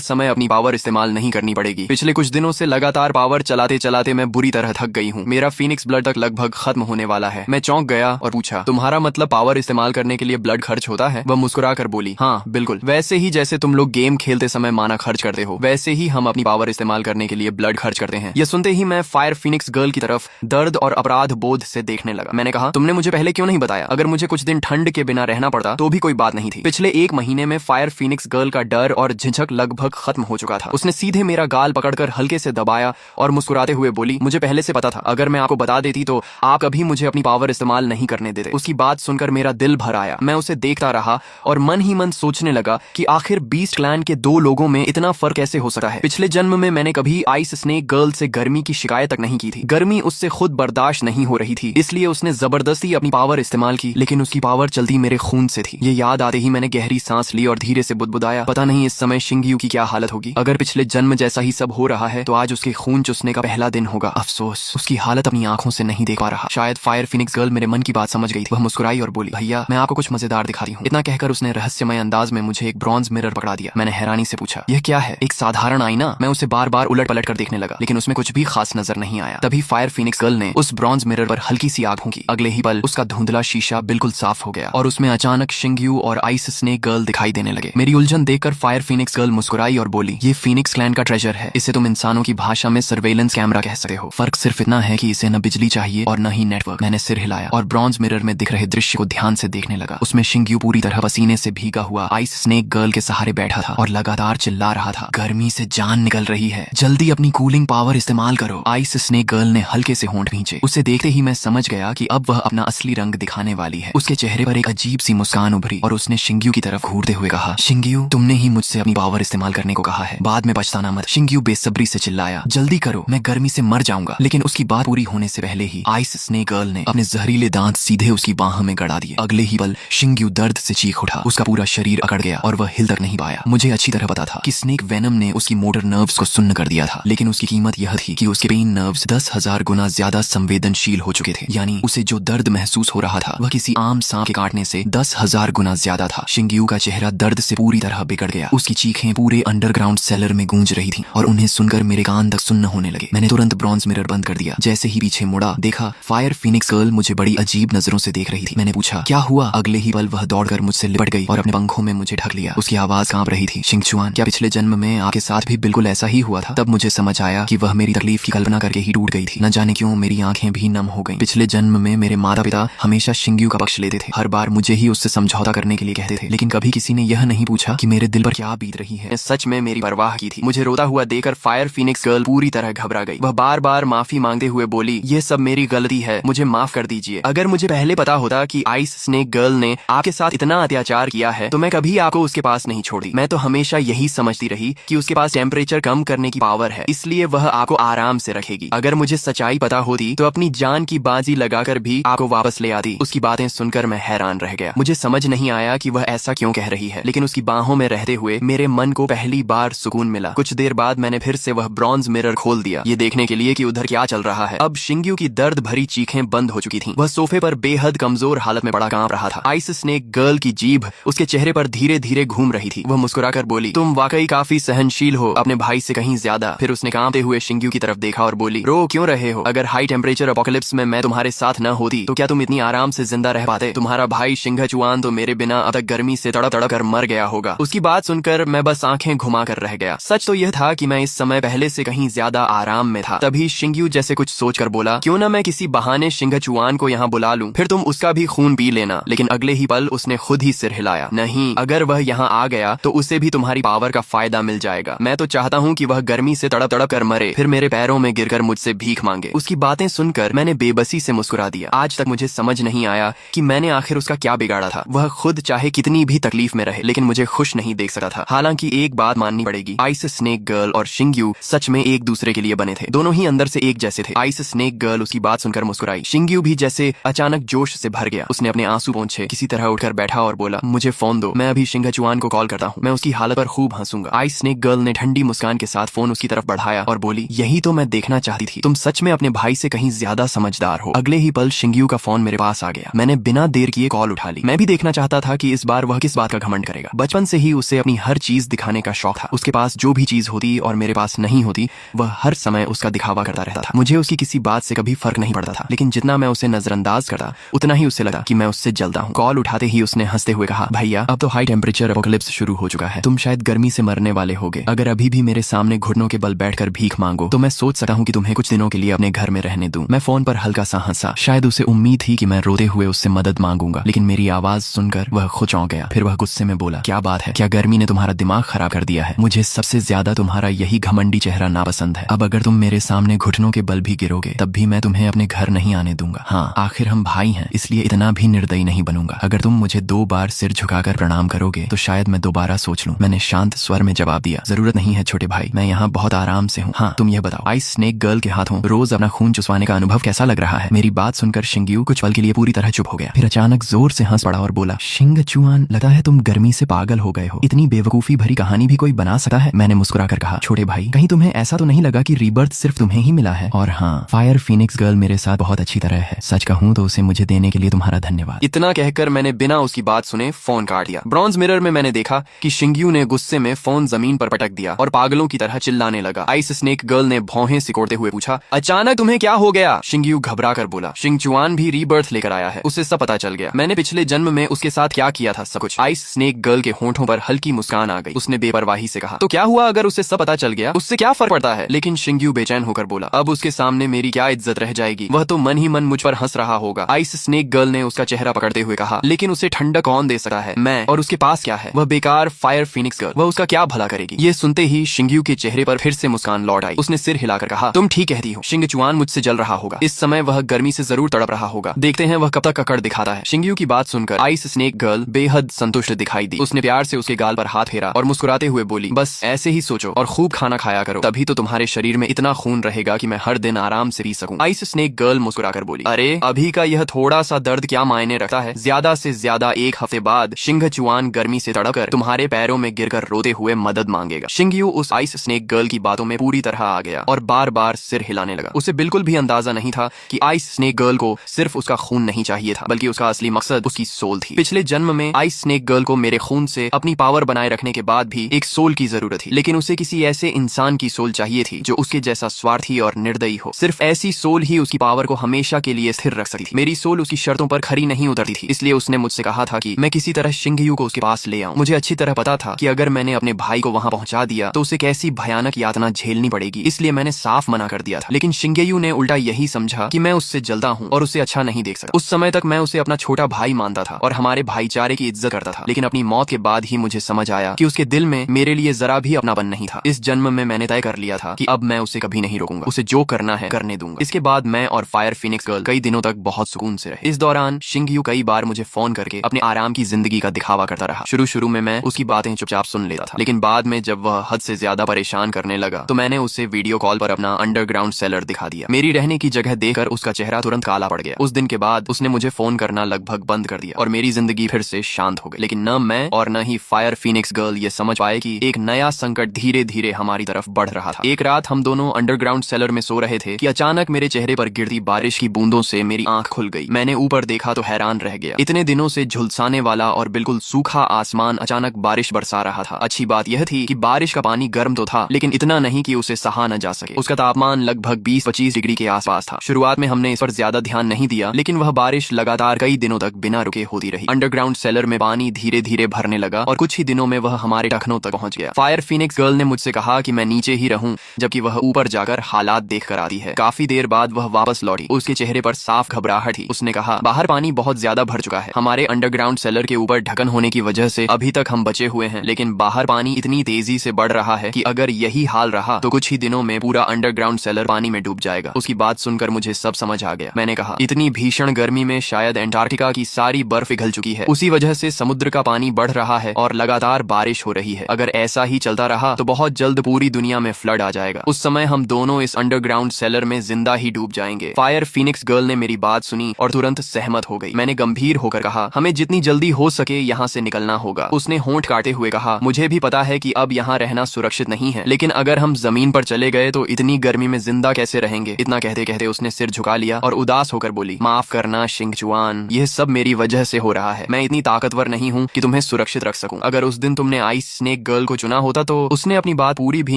समय अपनी पावर इस्तेमाल नहीं करनी पड़ेगी। पिछले कुछ दिनों से लगातार पावर चलाते चलाते मैं बुरी तरह थक गई हूँ। मेरा फीनिक्स ब्लड तक लगभग खत्म होने वाला है। मैं चौंक गया और पूछा, तुम्हारा मतलब पावर इस्तेमाल करने के लिए ब्लड खर्च होता है? वह मुस्कुरा कर बोली, हाँ बिल्कुल, वैसे ही जैसे तुम लोग गेम खेलते समय माना खर्च करते हो, वैसे ही हम अपनी पावर इस्तेमाल करने के लिए ब्लड खर्च करते हैं। यह सुनते ही मैं फायर फीनिक्स गर्ल की तरफ दर्द और अपराध बोध से देखने लगा। मैंने कहा, तुमने मुझे पहले क्यों नहीं बताया? अगर मुझे कुछ दिन ठंड के बिना रहना पड़ता तो भी कोई बात नहीं थी। पिछले एक महीने में फायर फीनिक्स गर्ल का डर और झिझक लगभग खत्म हो चुका था। उसने सीधे मेरा गाल पकड़कर हल्के से दबाया और मुस्कुराते हुए बोली, मुझे पहले से पता था, अगर मैं आपको बता देती तो आप कभी मुझे अपनी पावर इस्तेमाल नहीं करने देते। उसकी बात सुनकर मेरा दिल भर आया। मैं उसे देखता रहा और मन ही मन सोचने लगा कि आखिर बीस्ट क्लैन के दो लोगों में इतना फर्क कैसे हो सकता है। पिछले जन्म में मैंने कभी आइस स्नेक गर्ल से गर्मी की शिकायत तक नहीं की थी। गर्मी उससे खुद बर्दाश्त नहीं हो रही थी, इसलिए उसने जबरदस्ती अपनी पावर इस्तेमाल की, लेकिन उसकी पावर चलती मेरे खून से थी। ये याद आते ही मैंने गहरी सांस ली और धीरे से बुदबुदाया, पता नहीं इस समय शिंगयू की क्या हालत होगी। अगर पिछले जन्म जैसा ही सब हो रहा है तो आज उसके खून चूसने का पहला दिन होगा। अफसोस, उसकी हालत अपनी आंखों से नहीं देख पा रहा। शायद फायर फीनिक्स गर्ल मेरे मन की बात समझ गई थी। वह मुस्कुराई और बोली, भैया मैं आपको कुछ मजेदार दिखाती हूँ। इतना कहकर उसने रहस्यमय अंदाज में मुझे एक ब्रॉन्ज मिरर पकड़ा दिया। मैंने हैरानी से पूछा, यह क्या है? एक साधारण आईना? मैं उसे बार बार उलट पलट कर देखने लगा, लेकिन उसमें कुछ भी खास नजर नहीं आया। तभी फायर फीनिक्स गर्ल ने उस ब्रॉन्ज मिरर पर हल्की सी आग फूंकी। अगले ही पल उसका धुंधला शीशा बिल्कुल साफ हो गया और उसमें अचानक शिंगयू और आइस स्नेक गर्ल दिखाई देने लगे। मेरी उलझन देखकर फायर फीनिक्स गर्ल मुस्कुराई और बोली, ये फीनिक्स क्लैन का ट्रेजर है। इसे तुम इंसानों की भाषा में सर्वेलेंस कैमरा कह सकते हो। फर्क सिर्फ इतना है कि इसे न बिजली चाहिए और न ही नेटवर्क। मैंने सिर हिलाया और ब्रॉन्ज मिरर में दिख रहे दृश्य को ध्यान से देखने लगा। उसमें शिंगयू पूरी तरह पसीने से भीगा हुआ आइस स्नेक गर्ल के सहारे बैठा था और लगातार चिल्ला रहा था, गर्मी से जान निकल रही है, जल्दी अपनी कूलिंग पावर इस्तेमाल करो। आइस स्नेक गर्ल ने हल्के से होंठ भींचे। उसे देखते ही मैं समझ गया कि अब वह अपना असली रंग दिखाने वाली है। उसके चेहरे पर एक अजीब सी मुस्कान उभरी और उसने शिंगयू की तरफ घूरते हुए कहा, शिंगयू तुमने ही मुझसे अपनी पावर इस्तेमाल करने को कहा है, बाद में पछताना मत। शिंगयू बेसब्री से चिल्लाया, जल्दी करो, मैं गर्मी से मर जाऊंगा। लेकिन उसकी बात पूरी होने से पहले ही आइस स्नेक गर्ल ने अपने जहरीले दांत सीधे उसकी बाह में गड़ा दिए। अगले ही पल शिंगयू दर्द से चीख उठा। उसका पूरा शरीर अकड़ गया और वह हिल तक नहीं पाया। मुझे अच्छी तरह पता था कि स्नेक वेनम ने उसकी मोटर नर्व्स को सुन्न कर दिया था, लेकिन उसकी कीमत यह थी कि उसके पेन नर्व्स 10,000 गुना ज्यादा संवेदनशील हो चुके थे। यानी उसे जो दर्द महसूस हो रहा था वह किसी आम सांप के काटने से 10,000 गुना ज्यादा था। शिंगयू का चेहरा दर्द से पूरी तरह बिगड़ गया। उसकी चीखें पूरे अंडरग्राउंड सेलर में गूंज रही थी और उन्हें सुनकर मेरे कान तक सुन्न होने लगे। मैंने तुरंत ब्रॉन्ज मिरर बंद कर दिया। जैसे ही पीछे मुड़ा, देखा फायर फीनिक्स गर्ल मुझे बड़ी अजीब नजरों से देख रही थी। मैंने पूछा, क्या हुआ? अगले ही पल वह दौड़कर मुझसे लिपट गई और अपने पंखों में मुझे ढक लिया। उसकी आवाज कांप रही थी, शिंगचुआन, क्या पिछले जन्म में आपके साथ भी बिल्कुल ऐसा ही हुआ था? तब मुझे समझ आया कि वह मेरी तकलीफ की कल्पना करके ही टूट गई थी। न जाने क्यों मेरी आंखें भी नम हो गईं। पिछले जन्म में मेरे माता पिता हमेशा शिंगयू का पक्ष लेते थे। हर बार मुझे ही उससे समझौता करने के लिए कहते थे, लेकिन कभी किसी ने यह नहीं पूछा कि मेरे दिल पर क्या बीत रही है। सच में मेरी परवाह की थी। मुझे रोता हुआ देखकर फायर फीनिक्स गर्ल पूरी तरह घबरा गई। वह बार बार माफी मांगते हुए बोली, ये सब मेरी गलती है, मुझे माफ कर दीजिए। अगर मुझे पहले पता होता कि आइस स्नेक गर्ल ने आपके साथ इतना अत्याचार किया है तो मैं कभी आपको उसके पास नहीं छोड़ी। मैं तो हमेशा यही समझती रही कि उसके पास टेम्परेचर कम करने की पावर है, इसलिए वह आपको आराम से रखेगी। अगर मुझे सच्चाई पता होती तो अपनी जान की बाजी लगाकर भी आपको वापस ले आती। उसकी बातें सुनकर मैं हैरान रह गया। मुझे समझ नहीं आया कि वह ऐसा क्यों कह रही है, लेकिन उसकी बाहों में रहते हुए मेरे मन को पहली बार सुकून मिला। कुछ देर बाद मैंने फिर से वह ब्रॉन्ज मिरर खोल दिया, ये देखने के लिए कि उधर क्या चल रहा है। अब शिंगयू की दर्द भरी चीखें बंद हो चुकी थीं। वह सोफे पर बेहद कमजोर हालत में पड़ा कांप रहा था। आइस स्नेक गर्ल की जीभ उसके चेहरे पर धीरे धीरे घूम रही थी। वह मुस्कुराकर बोली, तुम वाकई काफी सहनशील हो, अपने भाई से कहीं ज्यादा। फिर उसने कांपते हुए शिंगयू की तरफ देखा और बोली, रो क्यों रहे हो? अगर हाई टेम्परेचर अपोकलिप्स में मैं तुम्हारे साथ न होती तो क्या तुम इतनी आराम से जिंदा रह पाते? तुम्हारा भाई शिंगचुआन तो मेरे बिना अब तक गर्मी से तड़प तड़प कर मर गया होगा। उसकी बात सुनकर मैं बस आंखें घुमा कर रह गया। सच तो यह था कि मैं इस समय पहले से कहीं ज्यादा आराम में था। तभी शिंगयू जैसे कुछ सोचकर बोला, क्यों ना मैं किसी बहाने शिंगचुआन को यहाँ बुला लूं, फिर तुम उसका भी खून पी लेना। लेकिन अगले ही पल उसने खुद ही सिर हिलाया, नहीं, अगर वह यहाँ आ गया तो उसे भी तुम्हारी पावर का फायदा मिल जाएगा। मैं तो चाहता हूँ कि वह गर्मी से तड़प तड़प कर मरे, फिर मेरे पैरों में गिरकर मुझसे भीख मांगे। उसकी बातें सुनकर मैंने बेबसी से मुस्कुरा दिया। आज तक मुझे समझ नहीं आया कि मैंने आखिर उसका क्या बिगाड़ा था। वह खुद चाहे कितनी भी तकलीफ में रहे, लेकिन मुझे खुश नहीं देख सकता था। हालांकि एक बात माननी पड़ेगी, आइस स्नेक गर्ल और शिंगयू सच में एक दूसरे के लिए बने थे। दोनों ही अंदर से एक जैसे थे। आइस स्नेक गर्ल उसकी बात सुनकर मुस्कुराई। शिंगयू भी जैसे अचानक जोश से भर गया। उसने अपने आंसू पोंछे किसी तरह उठकर बैठा और बोला, मुझे फोन दो, मैं अभी शिंगचुआन को कॉल करता हूँ, मैं उसकी हालत पर खूब हंसूंगा। आइस स्नेक गर्ल ने ठंडी मुस्कान के साथ फोन उसकी तरफ बढ़ाया और बोली, यही तो मैं देखना चाहती थी, तुम सच में अपने भाई से कहीं ज्यादा समझदार हो। अगले ही पल शिंगयू का फोन मेरे पास आ गया। मैंने बिना देर किए कॉल उठा ली। मैं भी देखना चाहता था कि इस बार वह किस बात का घमंड घमंड करेगा। बचपन से ही उसे अपनी हर चीज दिखाने का शौक था। उसके पास जो भी चीज होती और मेरे पास नहीं होती, वह हर समय उसका दिखावा करता रहता था। मुझे उसकी किसी बात से कभी फर्क नहीं पड़ता था, लेकिन जितना मैं उसे नजरअंदाज करता उतना ही उसे लगा कि मैं उससे जलता हूँ। कॉल उठाते ही उसने हंसते हुए कहा, भैया अब तो हाई टेम्परेचर एपोकलिप्स शुरू हो चुका है, तुम शायद गर्मी से मरने वाले होगे। अगर अभी भी मेरे सामने घुटनों के बल बैठकर भीख मांगो तो मैं सोच सकता हूँ कि तुम्हें कुछ दिनों के लिए अपने घर में रहने दूं। मैं फोन पर हल्का सा हंसा। शायद उसे उम्मीद थी कि मैं रोते हुए उससे मदद मांगूंगा, लेकिन मेरी आवाज सुनकर वह खुद चौंक गया। फिर वह गुस्से में बोला, क्या बात है, क्या गर्मी ने तुम्हारा दिमाग खराब कर दिया है? मुझे सबसे ज्यादा तुम्हारा यही घमंडी चेहरा नापसंद है। अब अगर तुम मेरे सामने घुटनों के बल भी गिरोगे तब भी मैं तुम्हें अपने घर नहीं आने दूंगा। हाँ, आखिर हम भाई हैं, इसलिए इतना भी निर्दयी नहीं बनूंगा। अगर तुम मुझे 2 बार सिर झुकाकर प्रणाम करोगे तो शायद मैं दोबारा सोच लूं। मैंने शांत स्वर में जवाब दिया, जरूरत नहीं है छोटे भाई, मैं यहाँ बहुत आराम से हूँ। हाँ, तुम यह बताओ, आइस स्नेक गर्ल के हाथों रोज अपना खून चुसवाने का अनुभव कैसा लग रहा है? मेरी बात सुनकर शिंग्यू कुछ पल के लिए पूरी तरह चुप हो गया। फिर अचानक जोर से हंस पड़ा और बोला, शिंगचुआन, लगता है तुम गर्मी से पागल हो गए हो। इतनी बेवकूफी भरी कहानी भी कोई बना सकता है? मैंने मुस्कुराकर कहा, छोटे भाई, कहीं तुम्हें ऐसा तो नहीं लगा कि रीबर्थ सिर्फ तुम्हें ही मिला है? और हाँ, फायर फीनिक्स गर्ल मेरे साथ बहुत अच्छी तरह है। सच कहूँ तो उसे मुझे देने के लिए तुम्हारा धन्यवाद। इतना कहकर मैंने बिना उसकी बात सुने फोन काट दिया। ब्रॉन्ज मिरर में मैंने देखा कि शिंग्यू ने गुस्से में फोन जमीन पर पटक दिया और पागलों की तरह चिल्लाने लगा। आइस स्नेक गर्ल ने भौहें सिकोड़ते हुए पूछा, अचानक तुम्हें क्या हो गया? शिंग्यू घबरा कर बोला, शिंगचुआन भी रीबर्थ लेकर आया है, उसे सब पता चल गया। मैंने पिछले जन्म में उसके साथ क्या किया था, सब कुछ। आइस स्नेक गर्ल के होंठों पर हल्की मुस्कान आ गई। उसने बेपरवाही से कहा, तो क्या हुआ अगर उसे सब पता चल गया? उससे क्या फर्क पड़ता है? लेकिन शिंग्यू बेचैन होकर बोला, अब उसके सामने मेरी क्या इज्जत रह जाएगी? वह तो मन ही मन मुझ पर हंस रहा होगा। आइस स्नेक गर्ल ने उसका चेहरा पकड़ते हुए कहा, लेकिन उसे ठंडक कौन दे सकता है? मैं। और उसके पास क्या है? वह बेकार फायर फीनिक्स गर्ल, वह उसका क्या भला करेगी? ये सुनते ही शिंग्यू के चेहरे पर फिर से मुस्कान लौट आई। उसने सिर हिलाकर कहा, तुम ठीक कहती हो, शिंगचुआन मुझसे जल रहा होगा। इस समय वह गर्मी से जरूर तड़प रहा होगा। देखते हैं वह कब तक अकड़ दिखाता है। शिंग्यू की बात सुनकर आइस स्नेक गर्ल बेहद संतुष्ट दिखाई दी। उसने प्यार से उसके गाल पर हाथ फेरा और मुस्कुराते हुए बोली, बस ऐसे ही सोचो और खूब खाना खाया करो, तभी तो तुम्हारे शरीर में इतना खून रहेगा कि मैं हर दिन आराम से पी सकूं। आइस स्नेक गर्ल मुस्कुराकर बोली, अरे अभी का यह थोड़ा सा दर्द क्या मायने रखता है? ज्यादा से ज्यादा 1 हफ्ते बाद शिंगचुआन गर्मी से तड़पकर तुम्हारे पैरों में गिरकर रोते हुए मदद मांगेगा। शिंग्यू उस आइस स्नेक गर्ल की बातों में पूरी तरह आ गया और बार बार सिर हिलाने लगा। उसे बिल्कुल भी अंदाजा नहीं था कि आइस स्नेक गर्ल को सिर्फ उसका खून नहीं चाहिए था, बल्कि उसका असली मकसद उसकी सोल थी। पिछले जन्म में आइस स्नेक गर्ल को मेरे खून से अपनी पावर बनाए रखने के बाद भी एक सोल की जरूरत थी, लेकिन उसे किसी ऐसे इंसान की सोल चाहिए थी जो उसके जैसा स्वार्थी और निर्दयी हो। सिर्फ ऐसी सोल ही उसकी पावर को हमेशा के लिए स्थिर रख सकती थी। मेरी सोल उसकी शर्तों पर खरी नहीं उतरती थी, इसलिए उसने मुझसे कहा था कि मैं किसी तरह शिंग्यू को उसके पास ले आऊं। मुझे अच्छी तरह पता था कि अगर मैंने अपने भाई को वहां पहुंचा दिया तो उसे कैसी भयानक यातना झेलनी पड़ेगी, इसलिए मैंने साफ मना कर दिया था। लेकिन शिंगेयू ने उल्टा यही समझा कि मैं उससे जलता हूं और उसे अच्छा नहीं देख सकता। उस समय तक मैं उसे अपना छोटा भाई मानता था और हमारे भाईचारे की इज्जत करता था, लेकिन अपनी मौत के बाद ही मुझे समझ आया कि उसके दिल में मेरे लिए जरा भी अपनापन नहीं था। इस जन्म में मैंने तय कर लिया था कि अब मैं उसे कभी नहीं रोकूंगा, उसे जो करना है करने दूंगा। इसके बाद मैं और फायर फीनिक्स गर्ल कई दिनों तक बहुत सुकून से रहे। इस दौरान शिंगयू कई बार मुझे फोन करके अपने आराम की जिंदगी का दिखावा करता रहा। शुरू में मैं उसकी बातें चुपचाप सुन लेता था, लेकिन बाद में जब वह हद से ज्यादा परेशान करने लगा तो मैंने उसे वीडियो कॉल पर अपना अंडरग्राउंड सेलर दिखा दिया। मेरी रहने की जगह देखकर उसका चेहरा तुरंत काला पड़ गया। उस दिन के बाद उसने मुझे फोन करना लगभग बंद कर दिया और मेरी जिंदगी फिर से शांत हो गई। लेकिन न मैं और न ही फायर फीनिक्स गर्ल ये समझ पाए कि एक नया संकट धीरे धीरे हमारी तरफ बढ़ रहा था। एक रात हम दोनों अंडरग्राउंड सेलर में सो रहे थे कि अचानक मेरे चेहरे पर गिरती बारिश की बूंदों से मेरी आंख खुल गई। मैंने ऊपर देखा तो हैरान रह गया। इतने दिनों से झुलसाने वाला और बिल्कुल सूखा आसमान अचानक बारिश बरसा रहा था। अच्छी बात यह थी कि बारिश का पानी गर्म तो था, लेकिन इतना नहीं कि उसे सहा न जा सके। उसका तापमान लगभग 20-25 डिग्री के आसपास था। शुरुआत में हमने इस पर ज्यादा ध्यान नहीं दिया, लेकिन वह बारिश लगातार कई दिनों तक बिना रुके होती रही। अंडरग्राउंड सेलर में पानी धीरे धीरे भरने लगा और कुछ ही दिनों में वह हमारे टखनों तक पहुंच गया। फायर फीनिक्स गर्ल ने मुझसे कहा कि मैं नीचे ही रहूं, जबकि वह ऊपर जाकर हालात देख कर आती है। काफी देर बाद वह वापस लौटी। उसके चेहरे पर साफ घबराहट थी। उसने कहा, बाहर पानी बहुत ज्यादा भर चुका है। हमारे अंडरग्राउंड सेलर के ऊपर ढक्कन होने की वजह से अभी तक हम बचे हुए हैं, लेकिन बाहर पानी इतनी तेजी से बढ़ रहा है कि अगर यही हाल रहा तो कुछ ही दिनों में पूरा अंडरग्राउंड सेलर पानी में डूब जाएगा। उसकी बात सुनकर मुझे सब समझ आ गया। मैंने कहा, इतनी भीषण गर्मी में शायद अंटार्कटिका की सारी बर्फ पिघल चुकी है। उसी वजह से समुद्र का पानी बढ़ रहा है और लगातार बारिश हो रही है। अगर ऐसा ही चलता रहा तो बहुत जल्द पूरी दुनिया में फ्लड आ जाएगा। उस समय हम दोनों इस अंडरग्राउंड सेलर में जिंदा ही डूब जाएंगे। फायर फीनिक्स गर्ल ने मेरी बात सुनी और तुरंत सहमत हो गई। मैंने गंभीर होकर कहा, हमें जितनी जल्दी हो सके यहाँ से निकलना होगा। उसने होंठ काटे हुए कहा, मुझे भी पता है कि अब यहाँ रहना सुरक्षित नहीं है, लेकिन अगर हम जमीन पर चले गए तो इतनी गर्मी में जिंदा कैसे रहेंगे? इतना कहते कहते उसने सिर झुका लिया और उदास होकर बोली, माफ करना शिंगचुआन, यह सब मेरी वजह से हो रहा है। मैं इतनी ताकतवर नहीं हूँ कि तुम्हें सुरक्षित रख सकूं। अगर उस दिन तुमने आइस स्नेक गर्ल को चुना होता तो उसने अपनी बात पूरी भी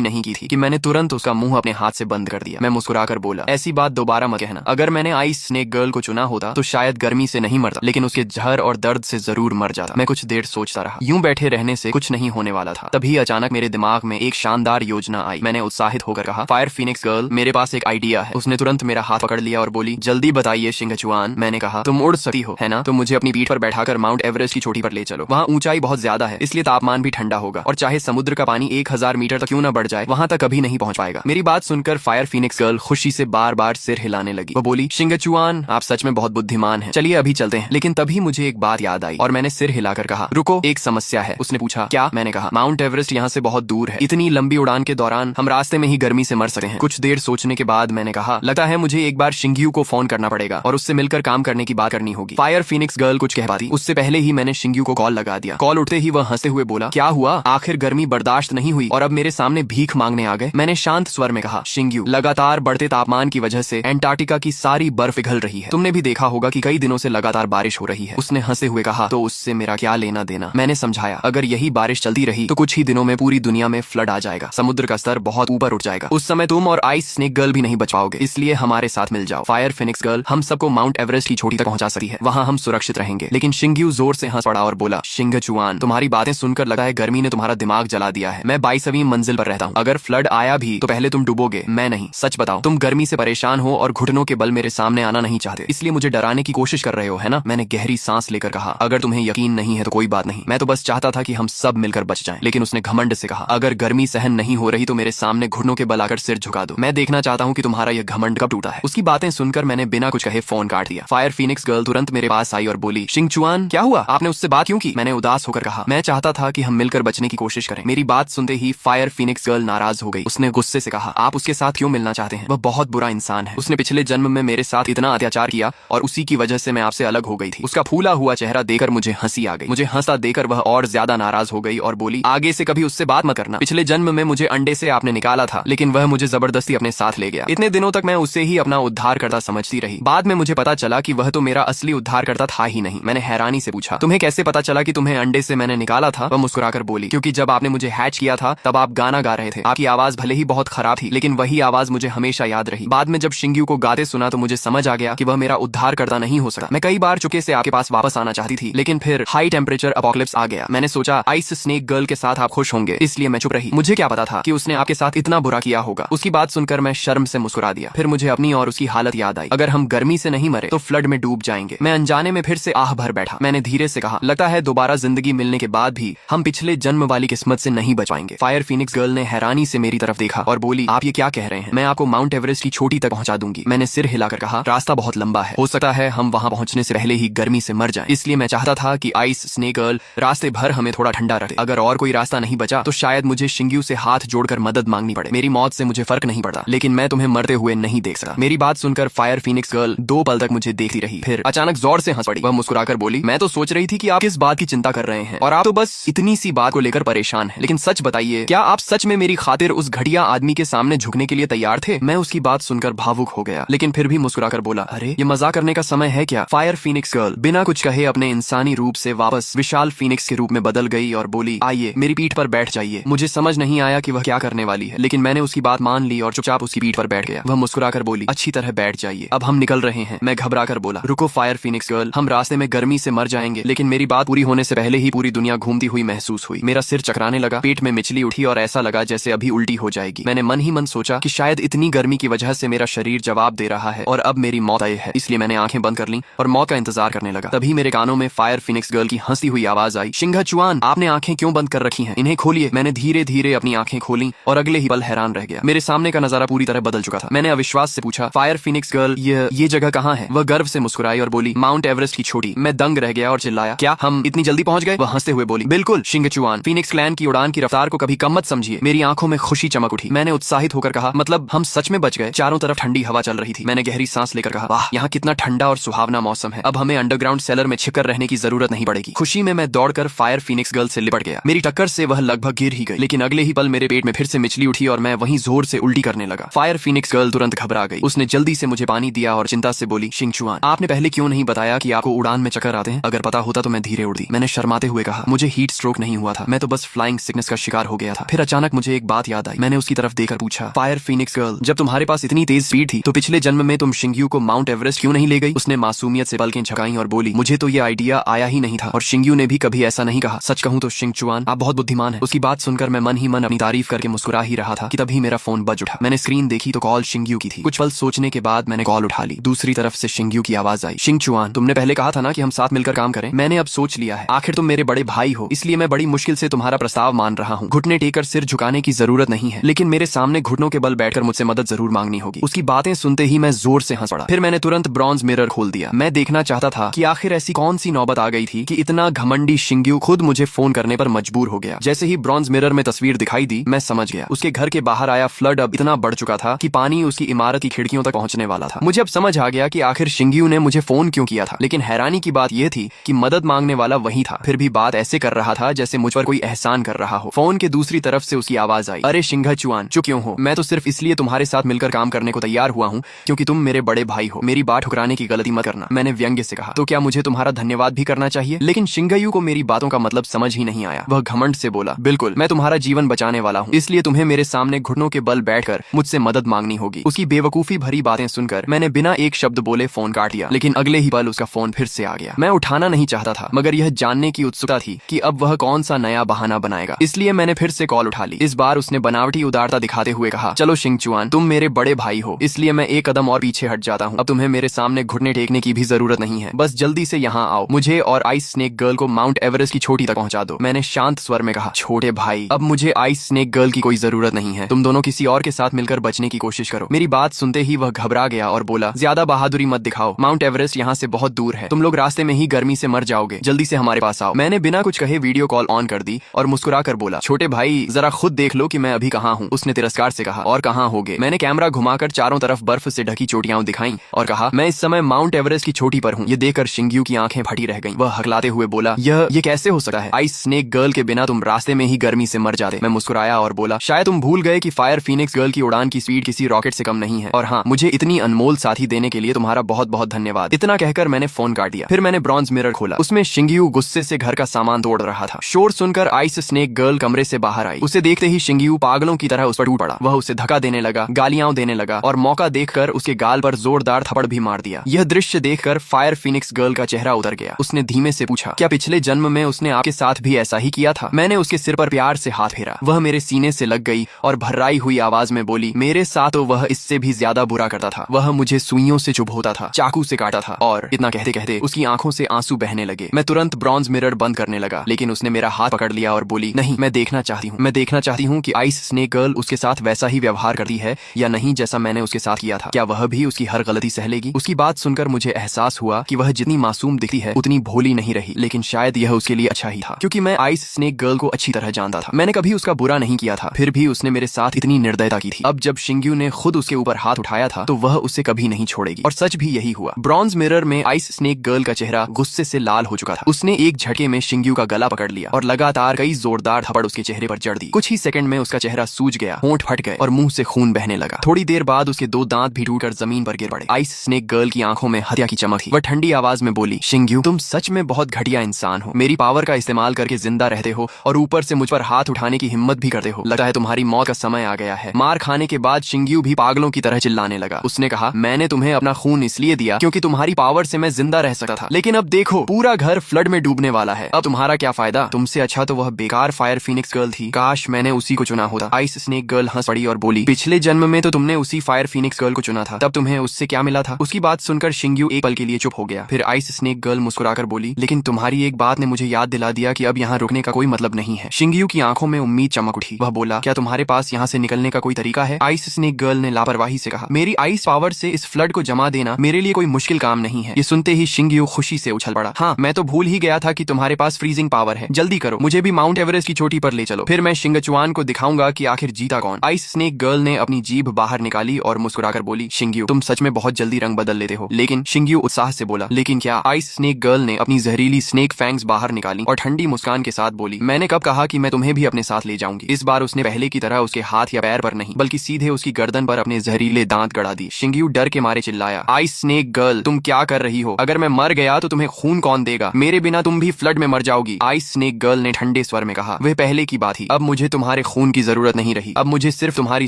नहीं की थी कि मैंने तुरंत उसका मुंह अपने हाथ से बंद कर दिया। मैं मुस्कुराकर बोला, ऐसी बात दोबारा मत कहना। अगर मैंने आइस स्नेक गर्ल को चुना होता तो शायद गर्मी से नहीं मरता, लेकिन उसके जहर और दर्द से जरूर मर जाता। मैं कुछ देर सोचता रहा। यूं बैठे रहने से कुछ नहीं होने वाला था। तभी अचानक मेरे दिमाग में एक शानदार योजना आई। मैंने उत्साहित होकर कहा, फायर फिनिक्स गर्ल, मेरे पास एक आइडिया है। उसने तुरंत मेरा हाथ पकड़ लिया और बोली, जल्दी बताइए शिंगचुआन। मैंने कहा, तुम उड़ सकती हो है ना, तो मुझे अपनी पीठ पर बैठाकर माउंट एवरेस्ट की चोटी पर ले चलो। वहाँ ऊंचाई बहुत ज्यादा है, इसलिए तापमान भी ठंडा होगा, और चाहे समुद्र का पानी 1000 मीटर तक क्यों न बढ़ जाए, वहाँ तक कभी नहीं पहुंच पाएगा। मेरी बात सुनकर फायर फिनिक्स गर्ल खुशी से बार बार सिर हिलाने लगी। वो बोली, शिंगचुआन, आप सच में बहुत बुद्धिमान हैं। चलिए अभी चलते हैं। लेकिन तभी मुझे एक बात याद आई और मैंने सिर हिलाकर कहा, रुको, एक समस्या है। उसने पूछा, क्या? मैंने कहा, माउंट एवरेस्ट यहाँ से बहुत दूर है। इतनी लंबी उड़ान के दौरान हम रास्ते में ही गर्मी से मर सकते हैं। कुछ देर सोचने के बाद मैंने कहा, लगता है मुझे एक बार शिंग्यू को फोन करना पड़ेगा और उससे मिलकर काम करने की बात करनी होगी। फायर फिनिक्स गर्ल कुछ कह पाती उससे पहले ही मैंने शिंग्यू को कॉल लगा दिया। कॉल उठते ही वह हंसते हुए बोला, क्या हुआ? आखिर गर्मी बर्दाश्त नहीं हुई और अब मेरे सामने भीख मांगने आ गए? मैंने शांत स्वर में कहा, शिंग्यू, लगातार बढ़ते तापमान की वजह से एंटार्क्टिका की सारी बर्फ पिघल रही है। तुमने भी देखा होगा कि कई दिनों से लगातार बारिश हो रही है। उसने हंसे हुए कहा, तो उससे मेरा क्या लेना देना? मैंने समझाया, अगर यही बारिश चलती रही तो कुछ ही दिनों में पूरी दुनिया में फ्लड आ जाएगा। समुद्र का स्तर बहुत ऊपर उठ जाएगा। उस समय तुम और आइस स्नेक गर्ल भी नहीं बच पाओगे, इसलिए हमारे साथ मिल जाओ। फायर फिनिक्स गर्ल हम सबको माउंट एवरेस्ट की चोटी तक पहुंचा सकती है, वहां हम सुरक्षित रहेंगे। लेकिन शिंग्यू जोर से हंस पड़ा और बोला, शिंगचुआन, तुम्हारी बातें सुनकर लगा है गर्मी ने तुम्हारा दिमाग जला दिया है। मैं 22वीं मंजिल पर रहता हूँ। अगर फ्लड आया भी तो पहले तुम डूबोगे, मैं नहीं। सच बताओ, तुम गर्मी से परेशान हो और घुटनों के बल मेरे सामने आना नहीं चाहते, इसलिए मुझे डराने की कोशिश कर रहे हो, है ना? मैंने गहरी सांस लेकर कहा, अगर तुम्हें यकीन नहीं है तो कोई बात नहीं, मैं तो बस चाहता था कि हम सब मिलकर बच जाएं। लेकिन उसने घमंड से कहा, अगर गर्मी सहन नहीं हो रही तो मेरे सामने घुटनों के बल आकर सिर झुका दो। मैं देखना चाहता हूँ कि तुम्हारा यह घमंड कब टूटा है। उसकी बातें सुनकर मैंने बिना कुछ कहे फोन काट दिया। फायर फिनिक्स गर्ल तुरंत मेरे पास आई और बोली, शिंगचुआन, क्या हुआ? आपने उससे बात क्यों की? मैंने उदास होकर कहा, मैं चाहता था कि हम मिलकर बचने की कोशिश करें। मेरी बात सुनते ही फायर फिनिक्स गर्ल नाराज हो गई। उसने गुस्से से कहा, आप उसके साथ क्यों मिलना चाहते हैं? वह बहुत बुरा इंसान है। उसने पिछले जन्म में मेरे साथ इतना अत्याचार किया और उसी की वजह से मैं आपसे अलग हो गई थी। उसका फूला हुआ चेहरा देखकर मुझे हंसी आ गई। मुझे हंसता देखकर वह और ज्यादा नाराज हो गई और बोली, आगे से कभी उससे बात मत करना। पिछले जन्म में मुझे अंडे से आपने निकाला था, लेकिन वह मुझे जबरदस्ती अपने साथ ले गया। इतने दिनों तक मैं उसे ही अपना उद्धारकर्ता समझती रही। बाद में मुझे पता चला कि वह तो मेरा असली उद्धारकर्ता था ही नहीं। मैंने हैरानी से पूछा, तुम्हें कैसे पता चला कि तुम्हें अंडे से मैंने निकाला था? वह मुस्कुराकर बोली, क्योंकि जब आपने मुझे हैच किया था तब आप गाना गा रहे थे। आपकी आवाज भले ही बहुत खराब थी, लेकिन वही आवाज मुझे हमेशा याद रही। बाद में जब शिंग्यू को गाते सुना तो मुझे समझ आ गया कि वह मेरा उद्धारकर्ता नहीं हो सकता। मैं कई बार चुके से आपके पास वापस आना चाहती थी, लेकिन फिर हाई टेम्परेचर अपोकलिप्स आ गया। मैंने सोचा आइस स्नेक गर्ल के साथ आप खुश होंगे, इसलिए मैं चुप रही। मुझे क्या पता था कि उसने आपके साथ इतना बुरा किया होगा। उसकी बात सुनकर मैं शर्म से मुस्कुरा दिया। फिर मुझे अपनी और उसकी हालत याद आई। अगर हम गर्मी से नहीं मरे तो फ्लड में डूब जाएंगे। मैं अनजाने में फिर से आह भर बैठा। मैंने धीरे से कहा, लगता है दोबारा जिंदगी मिलने के बाद भी हम पिछले जन्म वाली किस्मत से नहीं बच पाएंगे। फायर फिनिक्स गर्ल ने हैरानी से मेरी तरफ देखा और बोली, आप ये क्या कह रहे हैं? मैं आपको माउंट एवरेस्ट की चोटी तक पहुंचा दूंगी। मैंने सिर हिलाकर कहा, रास्ता बहुत लंबा है, हो सकता है हम वहां पहुंचने से पहले ही गर्मी से मर जाएं। इसलिए मैं चाहता था कि आइस स्नेक गर्ल रास्ते भर हमें थोड़ा ठंडा रखे। अगर और कोई रास्ता नहीं बचा तो शायद मुझे शिंग्यू से हाथ जोड़कर मदद मांगनी पड़े। मेरी मौत से मुझे फर्क नहीं पड़ता, लेकिन मैं तुम्हें मरते हुए नहीं देख सकता। मेरी बात सुनकर फायर फिनिक्स गर्ल 2 पल तक मुझे देखती रही, फिर अचानक जोर से हंस पड़ी। वह मुस्कुराकर बोली, मैं तो सोच रही थी कि आप किस बात की चिंता कर रहे हैं और आप तो बस इतनी सी बात को लेकर परेशान हैं। लेकिन सच बताइए, क्या आप सच में मेरी खातिर उस घटिया आदमी के सामने झुकने के लिए तैयार थे? मैं उसकी बात सुनकर भावुक हो गया, लेकिन फिर भी मुस्कुराकर बोला, अरे ये मजाक करने का समय है क्या? फायर फिनिक्स गर्ल बिना कुछ कहे अपने इंसानी रूप से वापस विशाल फिनिक्स के रूप में बदल गई और बोली, आइए मेरी पीठ पर बैठ जाइए। मुझे समझ नहीं आया कि वह क्या करने वाली है, लेकिन मैंने उसकी बात मान ली और चुपचाप उसकी पीठ पर बैठ गया। वह मुस्कुराकर बोली, अच्छी तरह बैठ जाइए, अब हम निकल रहे हैं। मैं घबराकर बोला, रुको फायर फिनिक्स गर्ल, हम रास्ते में गर्मी से मर जाएंगे। लेकिन मेरी बात पूरी होने से पहले ही पूरी दुनिया घूमती हुई महसूस हुई। मेरा सिर चकराने लगा, पेट में मिचली उठी और ऐसा लगा जैसे अभी उल्टी हो जाएगी। मैंने मन ही मन सोचा कि शायद इतनी गर्मी की वजह से मेरा शरीर जवाब दे रहा है और अब मेरी मौत तय है। इसलिए मैंने आंखें बंद कर ली और मौत का इंतजार करने लगा। तभी मेरे कानों में फायर फिनिक्स गर्ल की हंसती हुई आवाज आई, शिंगचुआन, आपने आंखें क्यों बंद कर रखी हैं? इन्हें खोलिए। मैंने धीरे धीरे अपनी आंखें खोली और अगले ही पल हैरान रह गया। मेरे सामने का नजारा पूरी तरह बदल चुका था। मैंने अविश्वास से पूछा, फायर फिनिक्स गर्ल, ये जगह कहाँ है? वह गर्व से मुस्कुराई और बोली, माउंट एवरेस्ट की चोटी। मैं दंग रह गया और चिल्लाया, क्या हम इतनी जल्दी पहुंच गए? वह हंसते हुए बोली, बिल्कुल शिंगचुआन, फिनिक्स क्लैन की उड़ान की रफ्तार को कभी कम मत समझिए। मेरी आंखों में खुशी चमक उठी। मैंने उत्साहित होकर कहा, मतलब हम सच में बच गए? चारों तरफ ठंडी हवा चल रही थी। मैंने गहरी सांस लेकर कहा, वाह, यहाँ कितना ठंडा और सुहावना मौसम है। अब हमें अंडरग्राउंड सेलर में छिपकर रहने की जरूरत नहीं पड़ेगी। खुशी में मैं दौड़कर फायर फिनिक्स गर्ल से लिपट गया। मेरी टक्कर से वह लगभग गिर ही गई, लेकिन अगले ही पल मेरे पेट में फिर से मिचली उठी और मैं वहीं जोर से उल्टी करने लगा। फायर फिनिक्स गर्ल तुरंत घबरा गई। उसने जल्दी से मुझे पानी दिया और चिंता से बोली, शिंगचुआन, आपने पहले क्यों नहीं बताया कि आपको उड़ान में चक्कर आते हैं? अगर पता होता तो मैं धीरे उड़ती। मैंने मैंने शर्माते हुए कहा, मुझे हीट स्ट्रोक नहीं हुआ था, मैं तो बस फ्लाइंग सिकनेस का शिकार हो गया था। फिर अचानक मुझे एक बात याद आई। मैंने उसकी तरफ देखकर पूछा, फायर फीनिक्स गर्ल, जब तुम्हारे पास इतनी तेज स्पीड थी तो पिछले जन्म में तुम शिंग्यू को माउंट एवरेस्ट क्यों नहीं ले गई? उसने मासूमियत से पलकें झपकाई और बोली, मुझे तो ये आइडिया आया ही नहीं था और शिंग्यू ने भी कभी ऐसा नहीं कहा। सच कहूं तो शिंगचुआन, आप बहुत बुद्धिमान हैं। उसकी बात सुनकर मैं मन ही मन अपनी तारीफ करके मुस्कुरा ही रहा था कि तभी मेरा फोन बज उठा। मैंने स्क्रीन देखी तो कॉल शिंग्यू की थी। कुछ पल सोचने के बाद मैंने कॉल उठा ली। दूसरी तरफ से शिंग्यू की आवाज आई, शिंगचुआन, तुमने पहले कहा था ना कि हम साथ मिलकर काम करें। मैंने अब सोच लिया है, आखिर तुम मेरे बड़े भाई हो, इसलिए मैं बड़ी मुश्किल से तुम्हारा प्रस्ताव मान रहा हूँ। घुटने टेकर सिर झुकाने की जरूरत नहीं है, लेकिन मेरे सामने घुटनों के बल बैठकर मुझसे मदद जरूर मांगनी होगी। उसकी बातें सुनते ही मैं जोर से हंस पड़ा। फिर मैंने तुरंत ब्रॉन्ज मिरर खोल दिया। मैं देखना चाहता था कि आखिर ऐसी कौन सी नौबत आ गई थी कि इतना घमंडी शिंग्यू खुद मुझे फोन करने पर मजबूर हो गया। जैसे ही ब्रॉन्ज मिरर में तस्वीर दिखाई दी, मैं समझ गया। उसके घर के बाहर आया फ्लड अब इतना बढ़ चुका था कि पानी उसकी इमारत की खिड़कियों तक पहुंचने वाला था। मुझे अब समझ आ गया कि आखिर शिंग्यू ने मुझे फोन क्यों किया था। लेकिन हैरानी की बात यह थी कि मदद मांगने वाला वही था, फिर भी बात ऐसे कर रहा था जैसे मुझ पर कोई एहसान कर रहा हो। फोन के दूसरी तरफ से उसकी आवाज आई, अरे शिंगचुआन, चुप क्यों हो? मैं तो सिर्फ इसलिए तुम्हारे साथ मिलकर काम करने को तैयार हुआ हूँ क्योंकि तुम मेरे बड़े भाई हो। मेरी बात ठुकराने की गलती मत करना। मैंने व्यंग्य से कहा, तो क्या मुझे तुम्हारा धन्यवाद भी करना चाहिए? लेकिन शिंगयू को मेरी बातों का मतलब समझ ही नहीं आया। वह घमंड से बोला, बिल्कुल, मैं तुम्हारा जीवन बचाने वाला हूँ, इसलिए तुम्हें मेरे सामने घुटनों के बल बैठकर मुझसे मदद मांगनी होगी। उसकी बेवकूफी भरी बातें सुनकर मैंने बिना एक शब्द बोले फोन काट दिया। लेकिन अगले ही पल उसका फोन फिर से आ गया। मैं उठाना नहीं चाहता था, मगर यह जानने की उत्सुकता थी कि अब वह कौन सा नया बहाना बनाएगा, इसलिए मैंने फिर से कॉल उठा ली। इस बार उसने बनावटी उदारता दिखाते हुए कहा, चलो शिंगचुआन, तुम मेरे बड़े भाई हो, इसलिए मैं एक कदम और पीछे हट जाता हूँ। अब तुम्हें मेरे सामने घुटने टेकने की भी जरूरत नहीं है, बस जल्दी से यहाँ आओ। मुझे और आइस स्नेक गर्ल को माउंट एवरेस्ट की चोटी तक पहुंचा दो। मैंने शांत स्वर में कहा, छोटे भाई, अब मुझे आइस स्नेक गर्ल की कोई जरूरत नहीं है, तुम दोनों किसी और के साथ मिलकर बचने की कोशिश करो। मेरी बात सुनते ही वह घबरा गया और बोला, ज्यादा बहादुरी मत दिखाओ, माउंट एवरेस्ट यहाँ से बहुत दूर है, तुम लोग रास्ते में ही गर्मी से मर जाओगे, जल्दी से हमारे पास आओ। मैंने बिना कुछ कहे वीडियो कॉल ऑन कर दी और मुस्कुरा कर बोला, छोटे भाई, जरा खुद देख लो कि मैं अभी कहाँ हूँ। उसने तिरस्कार से कहा, और कहाँ होगे? मैंने कैमरा घुमाकर चारों तरफ बर्फ से ढकी चोटियां दिखाई और कहा, मैं इस समय माउंट एवरेस्ट की चोटी पर हूँ। ये देखकर शिंग्यू की आंखें फटी रह गईं। वह हकलाते हुए बोला, ये कैसे हो सकता है? आइस स्नेक गर्ल के बिना तुम रास्ते में ही गर्मी से मर जाते। मैं मुस्कुराया और बोला, शायद तुम भूल गए कि फायर फीनिक्स गर्ल की उड़ान की स्पीड किसी रॉकेट से कम नहीं है। और हाँ, मुझे इतनी अनमोल साथी देने के लिए तुम्हारा बहुत बहुत धन्यवाद। इतना कहकर मैंने फोन काट दिया। फिर मैंने ब्रॉन्ज मिरर खोला। उसमें शिंग्यू गुस्से से घर का सामान तोड़ रहा था। शोर सुनकर आइस स्नेक गर्ल कमरे से बाहर आई। उसे देखते ही शिंग्यू पागलों की तरह उस पर टूट पड़ा। वह उसे धक्का देने लगा, गालियां देने लगा और मौका देखकर उसके गाल पर जोरदार थप्पड़ भी मार दिया। यह दृश्य देखकर फायर फीनिक्स गर्ल का चेहरा उतर गया। उसने धीमे से पूछा, क्या पिछले जन्म में उसने आपके साथ भी ऐसा ही किया था? मैंने उसके सिर पर प्यार से हाथ फेरा। वह मेरे सीने से लग गई और भर्राई हुई आवाज में बोली, मेरे साथ तो वह इससे भी ज्यादा बुरा करता था। वह मुझे सुइयों से चुभोता था, चाकू से काटा था। और इतना कहते कहते उसकी आंखों से आंसू बहने लगे। मैं तुरंत ब्रॉन्ज मिरर बंद करने लगा, लेकिन उसने मेरा हाथ पकड़ लिया और बोली, नहीं, मैं देखना चाहती हूँ कि आइस स्नेक गर्ल उसके साथ वैसा ही व्यवहार करती है या नहीं जैसा मैंने उसके साथ किया था। क्या वह भी उसकी हर गलती सह लेगी? उसकी बात सुनकर मुझे एहसास हुआ कि वह जितनी मासूम दिखती है उतनी भोली नहीं रही, लेकिन शायद यह उसके लिए अच्छा ही था, क्योंकि मैं आइस स्नेक गर्ल को अच्छी तरह जानता था। मैंने कभी उसका बुरा नहीं किया था, फिर भी उसने मेरे साथ इतनी निर्दयता की थी। अब जब शिंग्यू ने खुद उसके ऊपर हाथ उठाया था तो वह उसे कभी नहीं छोड़ेगी। और सच भी यही हुआ। ब्रॉन्ज मिरर में आइस स्नेक गर्ल का चेहरा गुस्से से लाल हो चुका था। उसने एक झटके में शिंग्यू का गला पकड़ लिया और लगातार कई जोरदार थप्पड़ उसके चेहरे पर जड़ दी। कुछ ही सेकंड में उसका चेहरा सूज गया, होंठ फट गए और मुंह से खून बहने लगा। थोड़ी देर बाद उसके 2 दांत भी टूटकर जमीन पर गिर पड़े। आइस स्नेक गर्ल की आंखों में हत्या की चमक थी। वह ठंडी आवाज में बोली, शिंग्यू, तुम सच में बहुत घटिया इंसान हो। मेरी पावर का इस्तेमाल करके जिंदा रहते हो और ऊपर से मुझ पर हाथ उठाने की हिम्मत भी करते हो। लगता है तुम्हारी मौत का समय आ गया है। मार खाने के बाद शिंग्यू भी पागलों की तरह चिल्लाने लगा। उसने कहा, मैंने तुम्हें अपना खून इसलिए दिया क्योंकि तुम्हारी पावर से मैं जिंदा रह सकता था, लेकिन अब देखो, पूरा घर फ्लड में डूबने वाला है। अब तुम्हारा क्या फायदा? तुमसे अच्छा तो वह बेकार फायर फीनिक्स गर्ल थी। काश मैंने उसी को चुना होता। आइस स्नेक गर्ल हंस पड़ी और बोली, पिछले जन्म में तो तुमने उसी फायर फीनिक्स गर्ल को चुना था, तब तुम्हें उससे क्या मिला था? उसकी बात सुनकर शिंग्यू एक पल के लिए चुप हो गया। फिर आइस स्नेक गर्ल मुस्कुराकर बोली, लेकिन तुम्हारी एक बात ने मुझे याद दिला दिया कि अब यहाँ रुकने का कोई मतलब नहीं है। शिंग्यू की आंखों में उम्मीद चमक उठी। वह बोला, क्या तुम्हारे पास यहाँ से निकलने का कोई तरीका है? आइस स्नेक गर्ल ने लापरवाही से कहा, मेरी आइस पावर से इस फ्लड को जमा देना मेरे लिए कोई मुश्किल काम नहीं है। ये सुनते ही शिंग्यू खुशी से उछल पड़ा। हाँ, मैं तो भूल ही गया था कि तुम्हारे पास फ्रीजिंग पावर है। जल्दी करो, मुझे भी माउंट एवरेस्ट की चोटी पर ले चलो, फिर मैं शिंगचुआन को दिखाऊंगा कि आखिर जीता कौन। आइस स्नेक गर्ल ने अपनी जीभ बाहर निकाली और मुस्कुराकर बोली, शिंग्यू, तुम सच में बहुत जल्दी रंग बदल लेते हो। लेकिन शिंग्यू उत्साह से बोला, लेकिन क्या? आइस स्नेक गर्ल ने अपनी जहरीली स्नेक फैंग्स बाहर निकाली और ठंडी मुस्कान के साथ बोली, मैंने कब कहा कि मैं तुम्हें भी अपने साथ ले जाऊंगी? इस बार उसने पहले की तरह उसके हाथ या पैर पर नहीं, बल्कि सीधे उसकी गर्दन पर अपने जहरीले दांत गड़ा दी। शिंग्यू डर के मारे चिल्लाया, आइस स्नेक गर्ल, तुम क्या कर रही हो? अगर मैं मर गया तो तुम्हें खून कौन देगा? मेरे बिना तुम तुम भी फ्लड में मर जाओगी, आइस स्नेक गर्ल ने ठंडे स्वर में कहा। वह पहले की बात ही, अब मुझे तुम्हारे खून की जरूरत नहीं रही, अब मुझे सिर्फ तुम्हारी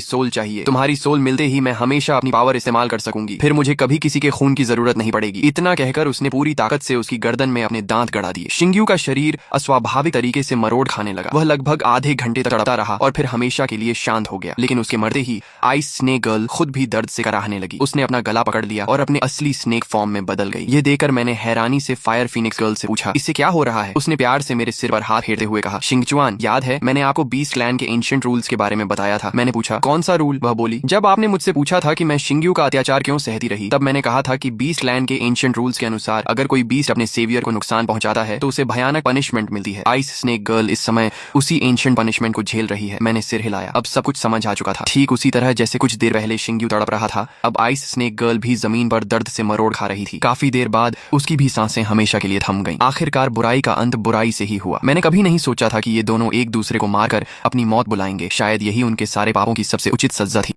सोल चाहिए। तुम्हारी सोल मिलते ही मैं हमेशा अपनी पावर इस्तेमाल कर सकूंगी, फिर मुझे कभी किसी के खून की जरूरत नहीं पड़ेगी। इतना कहकर उसने पूरी ताकत से उसकी गर्दन में अपने दांत गड़ा दिए। शिंग्यू का शरीर अस्वाभाविक तरीके से मरोड़ खाने लगा। वह लगभग आधे घंटे तक तड़पता रहा और फिर हमेशा के लिए शांत हो गया। लेकिन उसके मरते ही आइस स्नेक गर्ल खुद भी दर्द से कराहने लगी। उसने अपना गला पकड़ लिया और अपने असली स्नेक फॉर्म में बदल गई। ये देखकर मैंने हैरानी से फायर फीनिक्स गर्ल से पूछा, इससे क्या हो रहा है? उसने प्यार से मेरे सिर पर हाथ फेरते हुए कहा, शिंगचुआन, याद है मैंने आपको बीस्ट क्लैन के एंशिएंट रूल्स के बारे में बताया था? मैंने पूछा, कौन सा रूल? वह बोली, जब आपने मुझसे पूछा था कि मैं शिंग्यू का अत्याचार क्यों सहती रही, तब मैंने कहा था कि बीस्ट क्लैन के एंशिएंट रूल्स के अनुसार अगर कोई बीस्ट अपने सेवियर को नुकसान पहुंचाता है तो उसे भयानक पनिशमेंट मिलती है। आइस स्नेक गर्ल इस समय उसी एंशिएंट पनिशमेंट को झेल रही है। मैंने सिर हिलाया। अब सब कुछ समझ आ चुका था। ठीक उसी तरह जैसे कुछ देर पहले शिंग्यू तड़प रहा था, अब आइस स्नेक गर्ल भी जमीन पर दर्द से मरोड़ खा रही थी। काफी देर बाद उसकी भी सांसें हमेशा के लिए थम गईं। आखिरकार बुराई का अंत बुराई से ही हुआ। मैंने कभी नहीं सोचा था कि ये दोनों एक दूसरे को मारकर अपनी मौत बुलाएंगे। शायद यही उनके सारे पापों की सबसे उचित सजा थी।